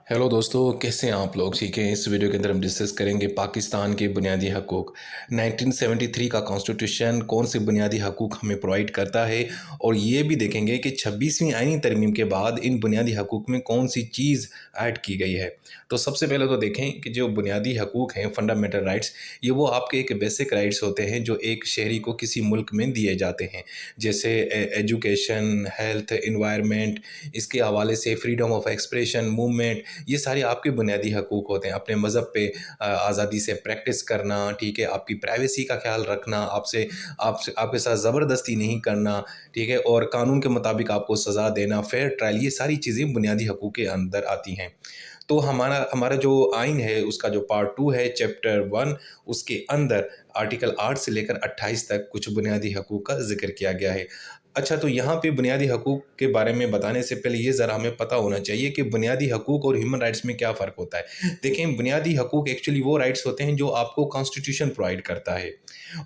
Hello दोस्तों, कैसे हैं आप लोग? ठीक है। इस वीडियो के अंदर हम डिस्कस करेंगे पाकिस्तान के बुनियादी हकूक़। 1973 का कॉन्स्टिट्यूशन कौन से बुनियादी हकूक़ हमें प्रोवाइड करता है, और ये भी देखेंगे कि 26वीं आईनी तरमीम के बाद इन बुनियादी हकूक़ में कौन सी चीज़ ऐड की गई है। तो सबसे पहले तो देखें कि जो बुनियादी हकूक़ हैं, फंडामेंटल राइट्स, ये वो आपके एक बेसिक राइट्स होते हैं जो एक शहरी को किसी मुल्क में दिए जाते हैं। जैसे एजुकेशन, हेल्थ, एनवायरनमेंट, इसके हवाले से फ्रीडम ऑफ एक्सप्रेशन, मूवमेंट, ये सारे आपके बुनियादी हकूक़ होते हैं। अपने मज़हब पे आज़ादी से प्रैक्टिस करना, ठीक है, आपकी प्राइवेसी का ख़्याल रखना, आपसे आपसे आपके साथ ज़बरदस्ती नहीं करना, ठीक है, और कानून के मुताबिक आपको सज़ा देना, फेयर ट्रायल, ये सारी चीज़ें बुनियादी हकूक़ के अंदर आती हैं। तो हमारा हमारा जो आइन है, उसका जो पार्ट 2 है, चैप्टर 1, उसके अंदर आर्टिकल 8 से लेकर 28 तक कुछ बुनियादी हकूक़ का ज़िक्र किया गया है। अच्छा, तो यहाँ पे बुनियादी हकूक़ के बारे में बताने से पहले ये ज़रा हमें पता होना चाहिए कि बुनियादी हकूक़ और ह्यूमन राइट्स में क्या फ़र्क होता है। देखें, बुनियादी हकूक़ एक्चुअली वो राइट्स होते हैं जो आपको कॉन्स्टिट्यूशन प्रोवाइड करता है,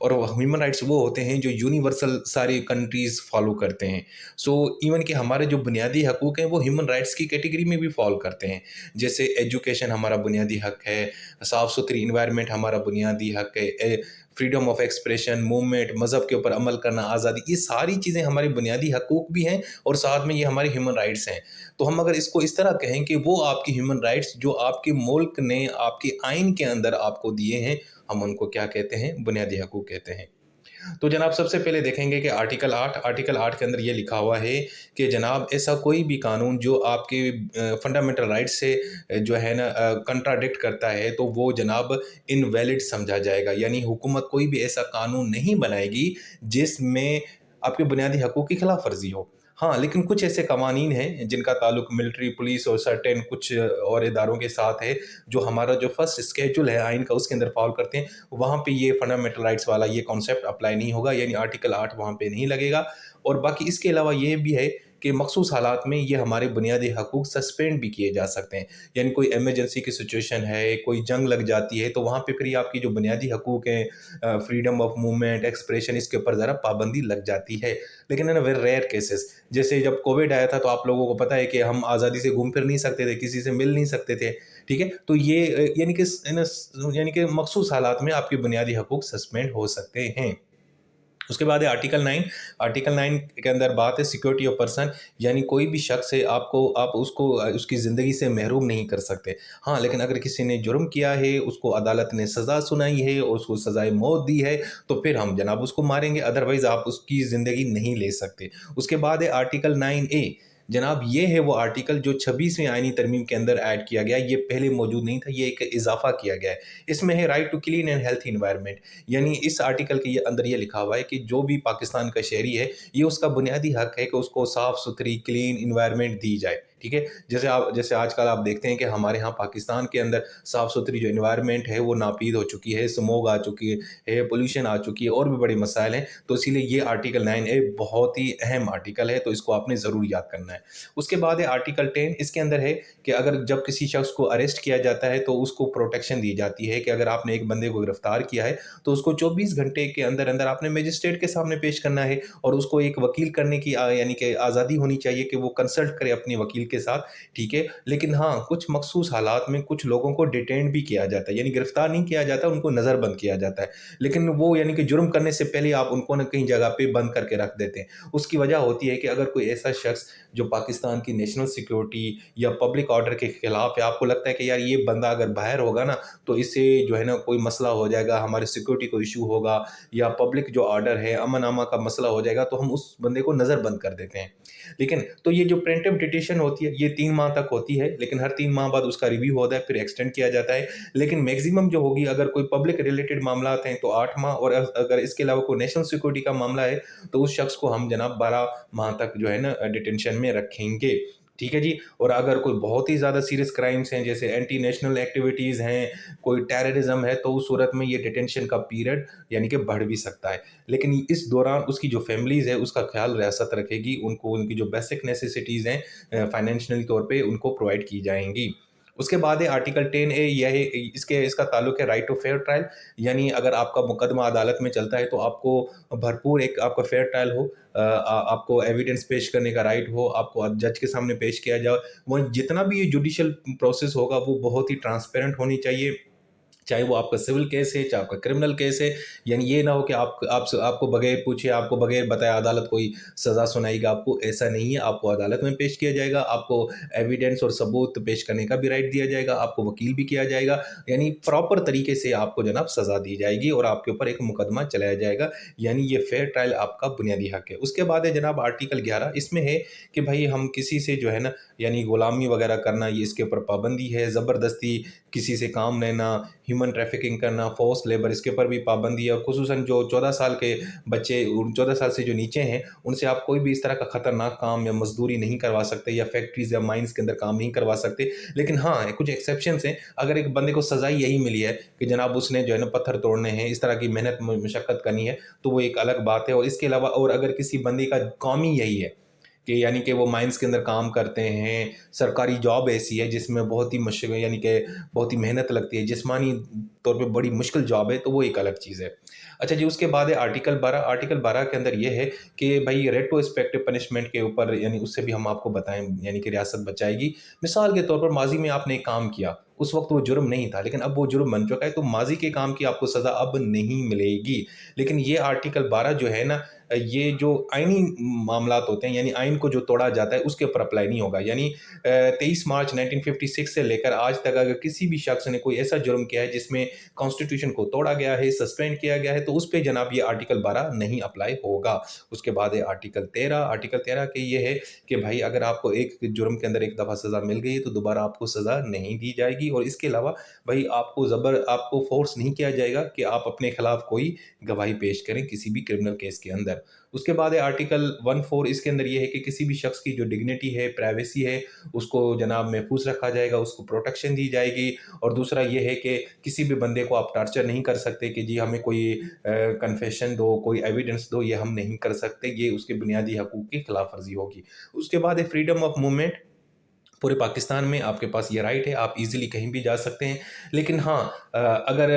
और ह्यूमन राइट्स वो होते हैं जो यूनिवर्सल सारी कंट्रीज़ फ़ॉलो करते हैं। सो इवन कि हमारे जो बुनियादी हकूक़ हैं वो ह्यूमन राइट्स की कैटेगरी में भी फ़ॉल करते हैं। जैसे एजुकेशन हमारा बुनियादी हक है, साफ़ सुथरी इन्वायरमेंट हमारा बुनियादी हक है, फ्रीडम ऑफ एक्सप्रेशन, मूवमेंट, मज़हब के ऊपर अमल करना, आज़ादी, ये सारी चीज़ें हमारे बुनियादी हकूक़ भी हैं और साथ में ये हमारे ह्यूमन राइट्स हैं। तो हम अगर इसको इस तरह कहें कि वो आपकी ह्यूमन राइट्स जो आपके मुल्क ने आपके आइन के अंदर आपको दिए हैं, हम उनको क्या कहते हैं? बुनियादी हकूक़ कहते हैं। तो जनाब, सबसे पहले देखेंगे कि आर्टिकल 8 के अंदर ये लिखा हुआ है कि जनाब ऐसा कोई भी कानून जो आपके फंडामेंटल राइट से जो है ना कंट्राडिक्ट करता है, तो वो जनाब इनवैलिड समझा जाएगा। यानी हुकूमत कोई भी ऐसा कानून नहीं बनाएगी जिसमें आपके बुनियादी हकूक़ की खिलाफ वर्जी हो। हाँ, लेकिन कुछ ऐसे कवानीन हैं जिनका ताल्लुक मिलिट्री, पुलिस और सर्टेन कुछ और इदारों के साथ है, जो हमारा जो फर्स्ट स्केड्यूल है आइन का, उसके अंदर फॉलो करते हैं। वहाँ पे ये फंडामेंटल राइट्स वाला ये कॉन्सेप्ट अप्लाई नहीं होगा, यानी आर्टिकल 8 वहाँ पे नहीं लगेगा। और बाकी इसके अलावा ये भी है कि मखसूस हालात में ये हमारे बुनियादी हकूक़ सस्पेंड भी किए जा सकते हैं। यानी कोई इमरजेंसी की सिचुएशन है, कोई जंग लग जाती है, तो वहाँ पे फिर ये आपकी जो बुनियादी हकूक़ हैं, फ्रीडम ऑफ मूवमेंट, एक्सप्रेशन, इसके ऊपर ज़रा पाबंदी लग जाती है। लेकिन इन वेरी रेयर केसेस, जैसे जब कोविड आया था तो आप लोगों को पता है कि हम आज़ादी से घूम फिर नहीं सकते थे, किसी से मिल नहीं सकते थे, ठीक है? तो ये यानी कि मखसूस हालात में आपके बुनियादी हकूक़ सस्पेंड हो सकते हैं। उसके बाद है आर्टिकल 9 के अंदर बात है सिक्योरिटी ऑफ पर्सन, यानी कोई भी शख्स है, आप उसको उसकी ज़िंदगी से महरूम नहीं कर सकते। हाँ, लेकिन अगर किसी ने जुर्म किया है, उसको अदालत ने सज़ा सुनाई है और उसको सज़ाए मौत दी है, तो फिर हम जनाब उसको मारेंगे, अदरवाइज़ आप उसकी ज़िंदगी नहीं ले सकते। उसके बाद है आर्टिकल 9A। जनाब, ये है वो आर्टिकल जो 26वीं आईनी तरमीम के अंदर ऐड किया गया। ये पहले मौजूद नहीं था, ये एक इज़ाफ़ा किया गया है। इसमें है right to clean and healthy environment. यानी इस आर्टिकल के ये अंदर ये लिखा हुआ है कि जो भी पाकिस्तान का शहरी है, ये उसका बुनियादी हक है कि उसको साफ़ सुथरी क्लीन एनवायरनमेंट दी जाए, ठीक है? जैसे आजकल आप देखते हैं कि हमारे यहाँ पाकिस्तान के अंदर साफ़ सुथरी जो एनवायरनमेंट है वो नापीद हो चुकी है, स्मोग आ चुकी है, पोल्यूशन आ चुकी है, और भी बड़े मसाइल हैं। तो इसीलिए ये आर्टिकल 9A बहुत ही अहम आर्टिकल है, तो इसको आपने ज़रूर याद करना है। उसके बाद है आर्टिकल 10। इसके अंदर है कि अगर जब किसी शख्स को अरेस्ट किया जाता है तो उसको प्रोटेक्शन दी जाती है कि अगर आपने एक बंदे को गिरफ्तार किया है तो उसको 24 घंटे के अंदर अंदर आपने मजिस्ट्रेट के सामने पेश करना है, और उसको एक वकील करने की यानी कि आज़ादी होनी चाहिए कि वो कंसल्ट करे अपने वकील के साथ, ठीक है? लेकिन हाँ, कुछ मखसूस हालात में कुछ लोगों को डिटेन भी किया जाता है, यानी गिरफ्तार नहीं किया जाता, उनको नज़रबंद किया जाता है। लेकिन वो यानी कि जुर्म करने से पहले आप उनको ना कहीं जगह पे बंद करके रख देते हैं। उसकी वजह होती है कि अगर कोई ऐसा शख्स जो पाकिस्तान की नेशनल सिक्योरिटी या पब्लिक ऑर्डर के खिलाफ है, आपको लगता है कि यार ये बंदा अगर बाहर होगा ना तो इससे जो है ना कोई मसला हो जाएगा, हमारे सिक्योरिटी को इशू होगा, या पब्लिक जो ऑर्डर है, अमन अमा का मसला हो जाएगा, तो हम उस बंदे को नज़रबंद कर देते हैं। लेकिन तो ये जो प्रिवेंटिव डिटेंशन होती है, ये 3 माह तक होती है, लेकिन हर 3 माह बाद उसका रिव्यू होता है, फिर एक्सटेंड किया जाता है। लेकिन मैक्सिमम जो होगी, अगर कोई पब्लिक रिलेटेड मामलात हैं तो 8 माह, और अगर इसके अलावा कोई नेशनल सिक्योरिटी का मामला है तो उस शख्स को हम जनाब 12 माह तक जो है ना डिटेंशन में रखेंगे। ठीक है जी। और अगर कोई बहुत ही ज़्यादा सीरियस क्राइम्स हैं, जैसे एंटी नेशनल एक्टिविटीज़ हैं, कोई टेररिज्म है, तो उस सूरत में ये डिटेंशन का पीरियड यानी कि बढ़ भी सकता है। लेकिन इस दौरान उसकी जो फैमिलीज़ है उसका ख्याल रियासत रखेगी, उनको उनकी जो बेसिक नेसेसिटीज़ हैं फाइनेंशियली तौर पे उनको प्रोवाइड की जाएँगी। اس کے بعد ہے آرٹیکل 10A، یہ ہے اس کا تعلق ہے رائٹ ٹو فیئر ٹرائل، یعنی اگر آپ کا مقدمہ عدالت میں چلتا ہے تو آپ کو بھرپور ایک آپ کا فیئر ٹرائل ہو، آپ کو ایویڈنس پیش کرنے کا رائٹ ہو، آپ کو جج کے سامنے پیش کیا جائے، وہ جتنا بھی یہ جوڈیشل پروسیس ہوگا وہ بہت ہی ٹرانسپیرنٹ ہونی چاہیے، چاہے وہ آپ کا سول کیس ہے، چاہے آپ کا کرمنل کیس ہے، یعنی یہ نہ ہو کہ آپ کو بغیر پوچھے، آپ کو بغیر بتائے عدالت کوئی سزا سنائے گا آپ کو، ایسا نہیں ہے، آپ کو عدالت میں پیش کیا جائے گا، آپ کو ایویڈنس اور ثبوت پیش کرنے کا بھی رائٹ دیا جائے گا، آپ کو وکیل بھی کیا جائے گا، یعنی پراپر طریقے سے آپ کو جناب سزا دی جائے گی اور آپ کے اوپر ایک مقدمہ چلایا جائے گا، یعنی یہ فیئر ٹرائل آپ کا بنیادی حق ہے۔ اس کے بعد ہے جناب آرٹیکل 11، اس میں ہے کہ بھائی ہم کسی سے جو ہے نا یعنی غلامی وغیرہ کرنا، یہ اس کے اوپر پابندی ہے، زبردستی کسی سے کام لینا، ہیومن ٹریفکنگ کرنا، فورس لیبر، اس کے اوپر بھی پابندی ہے، اور خصوصاً جو 14 سال کے بچے، 14 سال سے جو نیچے ہیں، ان سے آپ کوئی بھی اس طرح کا خطرناک کام یا مزدوری نہیں کروا سکتے، یا فیکٹریز یا مائنز کے اندر کام نہیں کروا سکتے۔ لیکن ہاں کچھ ایکسیپشنس ہیں، اگر ایک بندے کو سزا یہی ملی ہے کہ جناب اس نے جو ہے نا پتھر توڑنے ہیں، اس طرح کی محنت مشقت کرنی ہے، تو وہ ایک الگ بات ہے، اور اس کے علاوہ اور اگر کسی بندے کا کام ہی یہی ہے کہ یعنی کہ وہ مائنز کے اندر کام کرتے ہیں، سرکاری جاب ایسی ہے جس میں بہت ہی یعنی کہ بہت ہی محنت لگتی ہے، جسمانی طور پہ بڑی مشکل جاب ہے، تو وہ ایک الگ چیز ہے۔ اچھا جی، اس کے بعد ہے آرٹیکل 12۔ آرٹیکل 12 کے اندر یہ ہے کہ بھائی ریٹرو اسپیکٹو پنشمنٹ کے اوپر، یعنی اس سے بھی ہم آپ کو بتائیں، یعنی کہ ریاست بچائے گی۔ مثال کے طور پر ماضی میں آپ نے ایک کام کیا، اس وقت وہ جرم نہیں تھا، لیکن اب وہ جرم بن چکا ہے، تو ماضی کے کام کی آپ کو سزا اب نہیں ملے گی۔ لیکن یہ آرٹیکل 12 جو ہے نا، یہ جو آئینی معاملات ہوتے ہیں، یعنی آئین کو جو توڑا جاتا ہے اس کے اوپر اپلائی نہیں ہوگا، یعنی 23 مارچ 1956 سے لے کر آج تک اگر کسی بھی شخص نے کوئی ایسا جرم کیا ہے جس میں کانسٹیٹیوشن کو توڑا گیا ہے، سسپینڈ کیا گیا ہے، تو اس پہ جناب یہ آرٹیکل 12 نہیں اپلائی ہوگا۔ اس کے بعد ہے آرٹیکل 13۔ آرٹیکل 13 کے یہ ہے کہ بھائی اگر آپ کو ایک جرم کے اندر ایک دفعہ سزا مل گئی ہے تو دوبارہ آپ کو سزا نہیں دی جائے گی، اور اس کے علاوہ بھائی آپ کو فورس نہیں کیا جائے گا کہ آپ اپنے خلاف کوئی گواہی پیش کریں کسی بھی کرمنل کیس کے اندر۔ اس کے بعد ہے آرٹیکل 14۔ اس کے اندر یہ ہے کہ کسی بھی شخص کی جو ڈگنیٹی ہے، پرائیویسی ہے، اس کو جناب محفوظ رکھا جائے گا، اس کو پروٹیکشن دی جائے گی، اور دوسرا یہ ہے کہ کسی بھی بندے کو آپ ٹارچر نہیں کر سکتے کہ جی ہمیں کوئی کنفیشن دو، کوئی ایویڈنس دو، یہ ہم نہیں کر سکتے، یہ اس کے بنیادی حقوق کی خلاف ورزی ہوگی۔ اس کے بعد ہے فریڈم آف موومنٹ۔ پورے پاکستان میں آپ کے پاس یہ رائٹ ہے، آپ ایزیلی کہیں بھی جا سکتے ہیں، لیکن ہاں اگر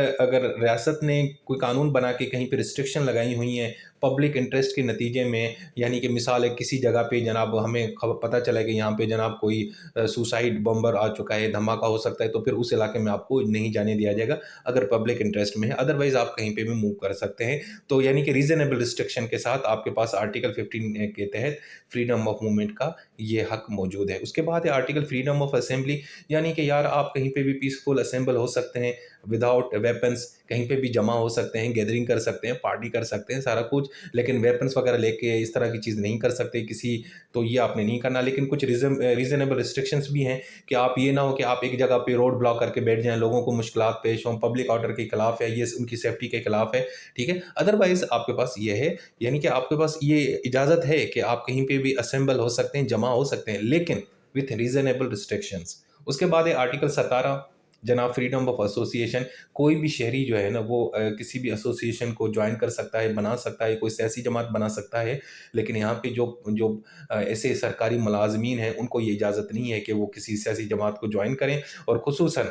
ریاست نے کوئی قانون بنا کے کہیں پہ ریسٹرکشن لگائی ہوئی ہیں پبلک انٹرسٹ کے نتیجے میں، یعنی کہ مثال ہے کسی جگہ پہ جناب ہمیں پتہ چلا کہ یہاں پہ جناب کوئی سوسائڈ بمبر آ چکا ہے، دھماکہ ہو سکتا ہے، تو پھر اس علاقے میں آپ کو نہیں جانے دیا جائے گا اگر پبلک انٹرسٹ میں ہے، ادروائز آپ کہیں پہ بھی موو کر سکتے ہیں۔ تو یعنی کہ ریزنیبل ریسٹرکشن کے ساتھ آپ کے پاس آرٹیکل 15 کے تحت فریڈم آف موومنٹ کا یہ حق موجود ہے۔ اس کے بعد ہے آرٹیکل فریڈم آف اسمبلی، یعنی کہ یار آپ کہیں پہ بھی پیسفل اسمبل ہو سکتے ہیں، وداؤٹ ویپنس، کہیں پہ بھی جمع ہو سکتے ہیں، گیدرنگ کر سکتے ہیں، پارٹی کر سکتے ہیں، سارا کچھ، لیکن ویپنس وغیرہ لے کے اس طرح کی چیز نہیں کر سکتے کسی، تو یہ آپ نے نہیں کرنا۔ لیکن کچھ ریزنیبل ریسٹرکشنز بھی ہیں کہ آپ یہ نہ ہو کہ آپ ایک جگہ پہ روڈ بلاک کر کے بیٹھ جائیں، لوگوں کو مشکلات پیش ہوں، پبلک آرڈر کے خلاف ہے، یہ ان کی سیفٹی کے خلاف ہے، ٹھیک ہے۔ ادروائز آپ کے پاس یہ ہے، یعنی کہ آپ کے پاس یہ اجازت ہے کہ آپ کہیں پہ بھی اسمبل ہو سکتے ہیں، جمع ہو سکتے ہیں، لیکن وتھ ریزنیبل ریسٹرکشنز۔ اس کے بعد ہے آرٹیکل 17 جناب فریڈم آف ایسوسیشن۔ کوئی بھی شہری جو ہے نا وہ کسی بھی ایسوسیشن کو جوائن کر سکتا ہے، بنا سکتا ہے، کوئی سیاسی جماعت بنا سکتا ہے، لیکن یہاں پہ جو ایسے سرکاری ملازمین ہیں ان کو یہ اجازت نہیں ہے کہ وہ کسی سیاسی جماعت کو جوائن کریں، اور خصوصاً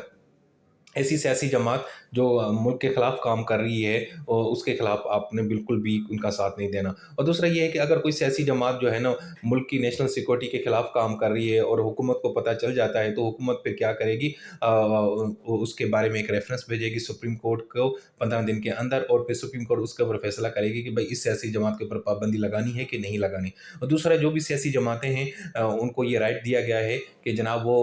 ایسی سیاسی جماعت جو ملک کے خلاف کام کر رہی ہے، اور اس کے خلاف آپ نے بالکل بھی ان کا ساتھ نہیں دینا۔ اور دوسرا یہ ہے کہ اگر کوئی سیاسی جماعت جو ہے نا ملک کی نیشنل سیکورٹی کے خلاف کام کر رہی ہے اور حکومت کو پتہ چل جاتا ہے، تو حکومت پہ کیا کرے گی، اس کے بارے میں ایک ریفرنس بھیجے گی سپریم کورٹ کو 15 دن کے اندر، اور پھر سپریم کورٹ اس کے اوپر فیصلہ کرے گی کہ بھائی اس سیاسی جماعت کے اوپر پابندی لگانی ہے کہ نہیں لگانی۔ اور دوسرا جو بھی سیاسی جماعتیں ہیں ان کو یہ رائٹ دیا گیا ہے کہ جناب وہ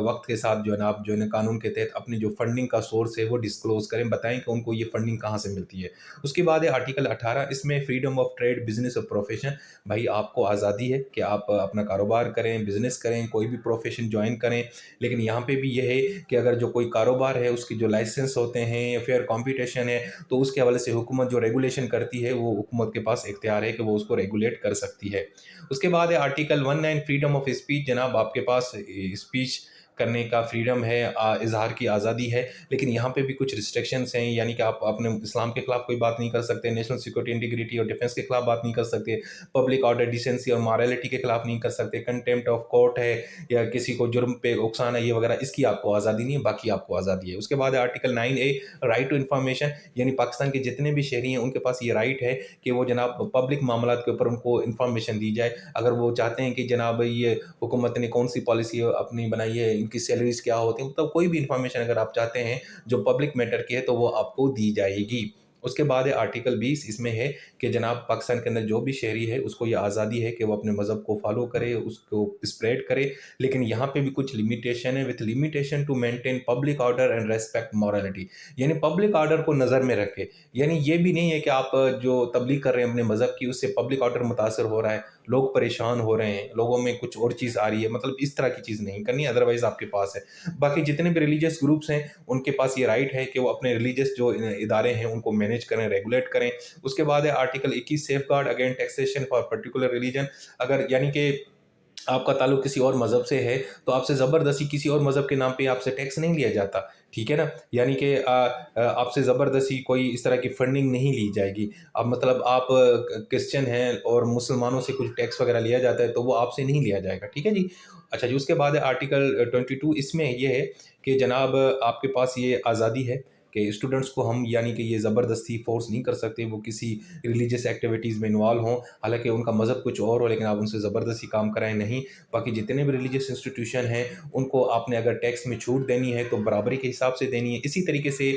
وقت کے ساتھ جو ہے نا قانون کے تحت اپنی جو فنڈنگ کا سورس ہے وہ ڈسکلوز کریں، بتائیں کہ ان کو یہ فنڈنگ کہاں سے ملتی ہے۔ اس کے بعد ہے آرٹیکل 18۔ اس میں فریڈم آف ٹریڈ، بزنس اور پروفیشن۔ بھائی آپ کو آزادی ہے کہ آپ اپنا کاروبار کریں، بزنس کریں، کوئی بھی پروفیشن جوائن کریں، لیکن یہاں پہ بھی یہ ہے کہ اگر جو کوئی کاروبار ہے اس کی جو لائسنس ہوتے ہیں یا فیئر کمپٹیشن ہے، تو اس کے حوالے سے حکومت جو ریگولیشن کرتی ہے وہ حکومت کے پاس اختیار ہے کہ وہ اس کو ریگولیٹ کر سکتی ہے۔ اس کے بعد ہے آرٹیکل 19 فریڈم آف اسپیچ۔ جناب آپ کے پاس اسپیچ करने का फ्रीडम है, इज़हार की आज़ादी है, लेकिन यहाँ पे भी कुछ रिस्ट्रिक्शंस हैं, यानी कि आप अपने इस्लाम के खिलाफ कोई बात नहीं कर सकते, नेशनल सिक्योरिटी, इंटीग्रिटी और डिफेंस के खिलाफ बात नहीं कर सकते, पब्लिक ऑर्डर, डिसेंसी और मॉरलिटी के खिलाफ नहीं कर सकते, कंटेम्प्ट ऑफ कोर्ट है या किसी को जुर्म पे उकसाना ये वगैरह, इसकी आपको आज़ादी नहीं है, बाकी आपको आज़ादी है। उसके बाद है article 9A, right to information, यानी पाकिस्तान के जितने भी शहरी हैं उनके पास ये राइट है कि वो जनाब पब्लिक मामलात के ऊपर उनको इन्फॉर्मेशन दी जाए। अगर वो चाहते हैं कि जनाब ये हुकूमत ने कौन सी पॉलिसी अपनी बनाई है, इनकी सैलरीज क्या होती हैं, मतलब कोई भी इन्फॉर्मेशन अगर आप चाहते हैं जो पब्लिक मैटर की है तो वो आपको दी जाएगी। उसके बाद है आर्टिकल 20, इसमें है कि जनाब पाकिस्तान के अंदर जो भी शहरी है उसको ये आज़ादी है कि वो अपने मज़हब को फॉलो करे, उसको स्प्रेड करे, लेकिन यहाँ पे भी कुछ लिमिटेशन है, with limitation to maintain public order and respect morality, यानी पब्लिक ऑर्डर को नज़र में रखे। यानी ये भी नहीं है कि आप जो तबलीग कर रहे हैं अपने मज़हब की उससे पब्लिक ऑर्डर मुतासर हो रहा है, लोग परेशान हो रहे हैं, लोगों में कुछ और चीज़ आ रही है, मतलब इस तरह की चीज़ नहीं करनी, अदरवाइज़ आपके पास है। बाकी जितने भी रिलीजियस ग्रुप्स हैं उनके पास ये राइट है कि वो अपने रिलीजियस जो इदारे हैं उनको मैनेज करें, रेगुलेट करें। उसके बाद है article 21, safe guard against taxation for particular religion, अगर यानी कि आपका ताल्लुक किसी और मज़हब से है तो आपसे ज़बरदस्ती किसी और मज़हब के नाम पे आपसे टैक्स नहीं लिया जाता, ठीक है ना। यानी कि आपसे ज़बरदस्ती कोई इस तरह की फंडिंग नहीं ली जाएगी। अब मतलब आप क्रिश्चियन हैं और मुसलमानों से कुछ टैक्स वगैरह लिया जाता है तो वो आपसे नहीं लिया जाएगा, ठीक है जी। अच्छा जी, उसके बाद है आर्टिकल 22, इसमें ये है कि जनाब आपके पास ये आज़ादी है कि स्टूडेंट्स को हम यानी कि ये ज़बरदस्ती फ़ोर्स नहीं कर सकते वो किसी रिलीजियस एक्टिविटीज़ में इन्वॉल्व हों, हालांकि उनका मज़हब कुछ और हो, लेकिन आप उनसे ज़बरदस्ती काम कराएं नहीं। बाकी जितने भी रिलीजियस इंस्टीट्यूशन हैं उनको आपने अगर टैक्स में छूट देनी है तो बराबरी के हिसाब से देनी है। इसी तरीके से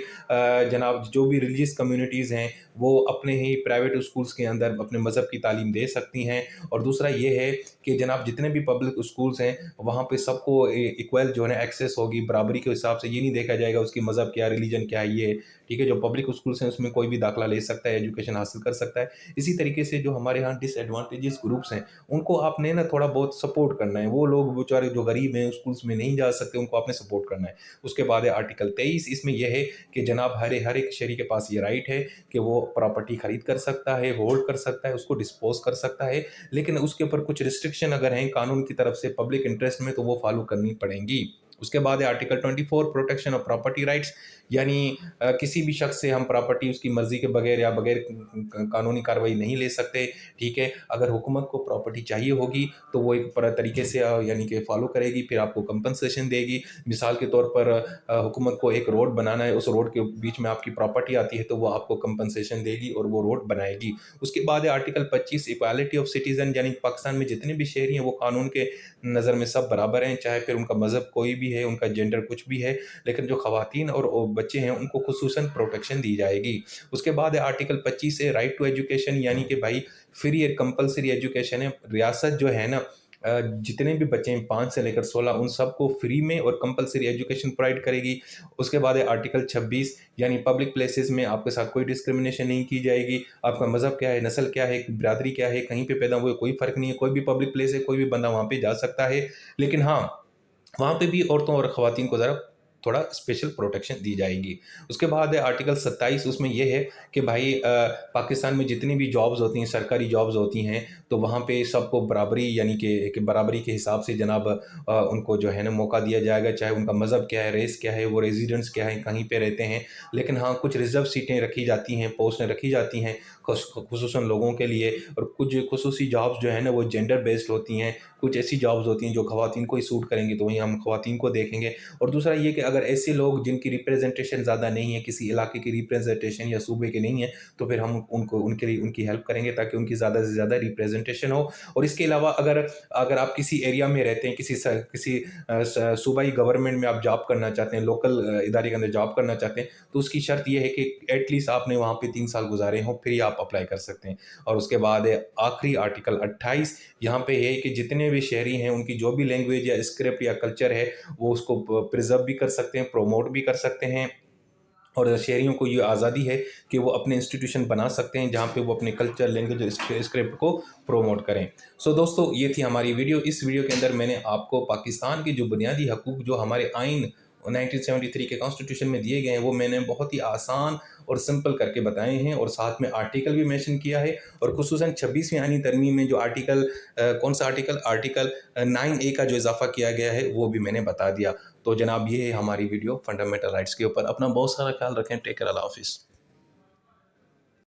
जनाब जो भी रिलीजियस कम्युनिटीज़ हैं वो अपने ही प्राइवेट स्कूल्स के अंदर अपने मज़हब की तालीम दे सकती हैं। और दूसरा ये है कि जनाब जितने भी पब्लिक स्कूल्स हैं वहाँ पे सबको इक्वल जो है ना एक्सेस होगी, बराबरी के हिसाब से, ये नहीं देखा जाएगा उसकी मज़हब क्या, रिलीजन क्या है ये, ठीक है। जो पब्लिक स्कूल्स हैं उसमें कोई भी दाखिला ले सकता है, एजुकेशन हासिल कर सकता है। इसी तरीके से जो हमारे यहाँ डिसएडवांटेजेस ग्रुप्स हैं उनको आपने ना थोड़ा बहुत सपोर्ट करना है, वो लोग बेचारे जो गरीब हैं स्कूल्स में नहीं जा सकते उनको आपने सपोर्ट करना है। उसके बाद है आर्टिकल 23, इसमें यह है कि जनाब हर एक शहरी के पास ये राइट है कि वो प्रॉपर्टी खरीद कर सकता है, होल्ड कर सकता है, उसको डिस्पोज कर सकता है, लेकिन उसके ऊपर कुछ रिस्ट्रिक्शन अगर हैं कानून की तरफ से पब्लिक इंटरेस्ट में तो वो फॉलो करनी पड़ेंगी। उसके बाद है article 24, protection of property rights, यानी किसी भी शख्स से हम प्रॉपर्टी उसकी मर्जी के बगैर या बगैर कानूनी कार्रवाई नहीं ले सकते, ठीक है। अगर हुकूमत को प्रॉपर्टी चाहिए होगी तो वो एक तरीके से यानी कि फॉलो करेगी, फिर आपको कंपनसेशन देगी। मिसाल के तौर पर हुकूमत को एक रोड बनाना है, उस रोड के बीच में आपकी प्रॉपर्टी आती है तो वो आपको कंपनसेशन देगी और वो रोड बनाएगी। उसके बाद है आर्टिकल 25, इक्वालिटी ऑफ सिटीज़न, यानी पाकिस्तान में जितने भी शहरी हैं वो कानून के नज़र में सब बराबर हैं, चाहे फिर उनका मज़हब कोई भी है, उनका जेंडर कुछ भी है, लेकिन जो ख़वातीन और बच्चे हैं उनको खुसूसन प्रोटेक्शन दी जाएगी। उसके बाद है आर्टिकल 25 है राइट टू एजुकेशन, यानी कि भाई फ्री और कंपलसरी एजुकेशन है। रियासत जो है ना जितने भी बच्चे हैं 5 से लेकर 16 उन सबको फ्री में और कंपलसरी एजुकेशन प्रोवाइड करेगी। उसके बाद है आर्टिकल 26, यानी पब्लिक प्लेसेस में आपके साथ कोई डिस्क्रिमिनेशन नहीं की जाएगी। आपका मज़हब क्या है, नस्ल क्या है, बिरादरी क्या है, कहीं पे पैदा हुए कोई फ़र्क नहीं है, कोई भी पब्लिक प्लेस है, कोई भी बंदा वहाँ पे जा सकता है। लेकिन हाँ, वहाँ पे भी औरतों और ख़वातीन को ज़रा थोड़ा स्पेशल प्रोटेक्शन दी जाएगी। उसके बाद है आर्टिकल 27, उसमें ये है कि भाई पाकिस्तान में जितनी भी जॉब्स होती हैं, सरकारी जॉब्स होती हैं, तो वहाँ पे सबको बराबरी यानी कि एक बराबरी के हिसाब से जनाब उनको जो है ना मौका दिया जाएगा, चाहे उनका मज़हब क्या है, रेस क्या है, वो रेजिडेंट्स क्या है, कहीं पे रहते हैं। लेकिन हाँ, कुछ रिज़र्व सीटें रखी जाती हैं, पोस्टें रखी जाती हैं खुसूसन लोगों के लिए, और कुछ खुसूसी जॉब्स जो है ना वो जेंडर बेस्ड होती हैं। कुछ ऐसी जॉब्स होती हैं जो ख़वातीन को ही सूट करेंगी तो वहीं हम ख़वातीन को देखेंगे। और दूसरा ये कि अगर ऐसे लोग जिनकी रिप्रेजेंटेशन ज़्यादा नहीं है, किसी इलाके की रिप्रेजेंटेशन या सूबे के नहीं है, तो फिर हम उनको उनके लिए उनकी हेल्प करेंगे ताकि उनकी ज़्यादा से ज़्यादा रिप्रेजेंटेशन हो। और इसके अलावा अगर अगर आप किसी एरिया में रहते हैं, किसी सूबाई गवर्नमेंट में आप जॉब करना चाहते हैं, लोकल इदारे के अंदर जॉब करना चाहते हैं, तो उसकी शर्त यह है कि एटलीस्ट आपने वहाँ पे 3 साल गुजारे हों, फिर ही आप अप्लाई कर सकते हैं। और उसके बाद है आखिरी आर्टिकल 28, यहाँ पे है कि जितने भी शहरी हैं उनकी जो भी लैंग्वेज या स्क्रिप्ट या कल्चर है वो उसको प्रिजर्व भी कर सकते हैं, प्रोमोट भी कर सकते हैं। और शहरियों को ये आज़ादी है कि वो अपने इंस्टीट्यूशन बना सकते हैं जहाँ पे वो अपने कल्चर, लैंग्वेज और स्क्रिप्ट को प्रोमोट करें। सो दोस्तों, ये थी हमारी वीडियो। इस वीडियो के अंदर मैंने आपको पाकिस्तान के जो बुनियादी हकूक़ जो हमारे आइन 1973 کے کانسٹیٹیوشن میں دیے گئے ہیں وہ میں نے بہت ہی آسان اور سمپل کر کے بتائے ہیں، اور ساتھ میں آرٹیکل بھی مینشن کیا ہے، اور خصوصاً 26ویں آئینی ترمیم میں جو آرٹیکل کون سا آرٹیکل 9A کا جو اضافہ کیا گیا ہے وہ بھی میں نے بتا دیا۔ تو جناب یہ ہے ہماری ویڈیو فنڈامنٹل رائٹس کے اوپر۔ اپنا بہت سارا خیال رکھیں، ٹیک کیئر، اللہ حافظ۔